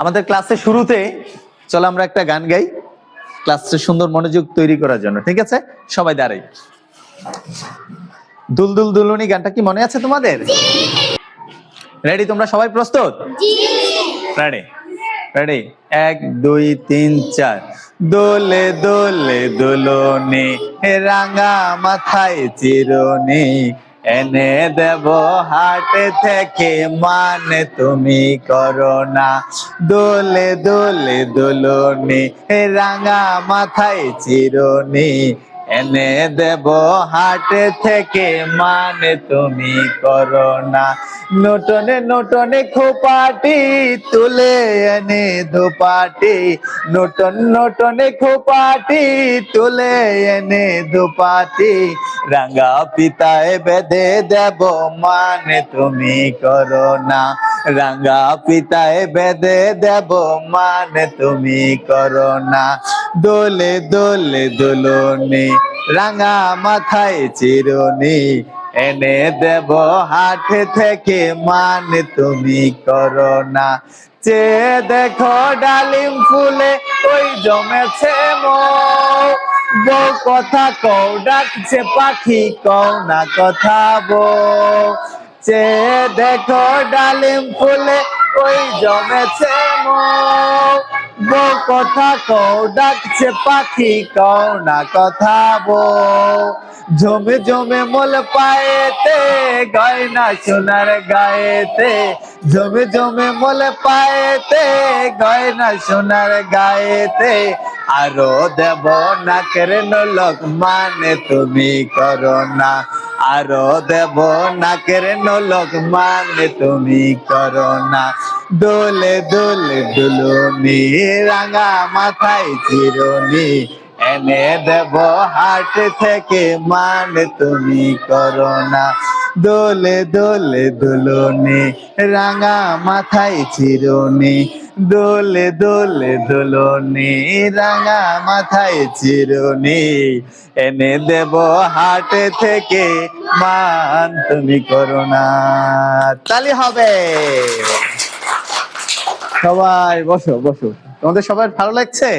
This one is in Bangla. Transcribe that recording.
আমাদের ক্লাসের শুরুতে চলো আমরা একটা গান গাই, ক্লাসের সুন্দর মনোযোগ তৈরি করার জন্য। ঠিক আছে, সবাই দাঁড়াই। দুলদুল দুলুনি গানটা কি মনে আছে তোমাদের? রেডি? তোমরা সবাই প্রস্তুত? Ready ready, 1 2 3 4। দোলে দোলে দোলনে রাঙা মাথায় চিরুনি, এনে দেব হাট থেকে মানে তুমি করো না। দোলে দোলে দোলনে রাঙা মাথায় চিরুনি, এনে দেব হাট থেকে মানে তুমি করো না। নটনে নটনে খোপাটি তুলে এনে ধোপাটি, নটন নটনে খোপাটি তুলে এনে ধোপাটি, রাঙা পিতায় বেঁধে দেব মানে তুমি করো না। রাঙা পিতায় বেঁধে দেব মানে তুমি করো না। দোলে দোলে দোলনি রাঙা মাথায় চিরুনি, এনে দেব হাট থেকে মানে তুমি করো না। চেয়ে দেখো ডালিম ফুলে ওই জমেছে বউ, কথা কও ডাকছে পাখি কও না কথা বউ। চেয়ে দেখো ডালিম ফুলে ওই জমেছে বউ, কথা কও ডাকছে পাখি কও না কথা বউ। জমে জমে মোল পায়েতে গয়না সোনার গায়েতে, জমে জমে মোল পায়েতে গয়না সোনার গায়েতে, আরো দেব নাকের নলক মানে তুমি করো না। আরো দেব নাকের নলক মানে তুমি করো না। দোলে দোলে দুলুনি রাঙা মাথায় চিরুনি, এনে দেব হাট থেকে মানে তুমি করো না। দোলে দোলে দুলুনি রাঙা মাথায় চিরুনি, দোলে দোলে দুলুনি রাঙা মাথায় চিরুনি, এনে দেব হাট থেকে মান তুমি করো না। তালি হবে। সবাই বসো বসো। তোমাদের সবার ভালো লাগছে?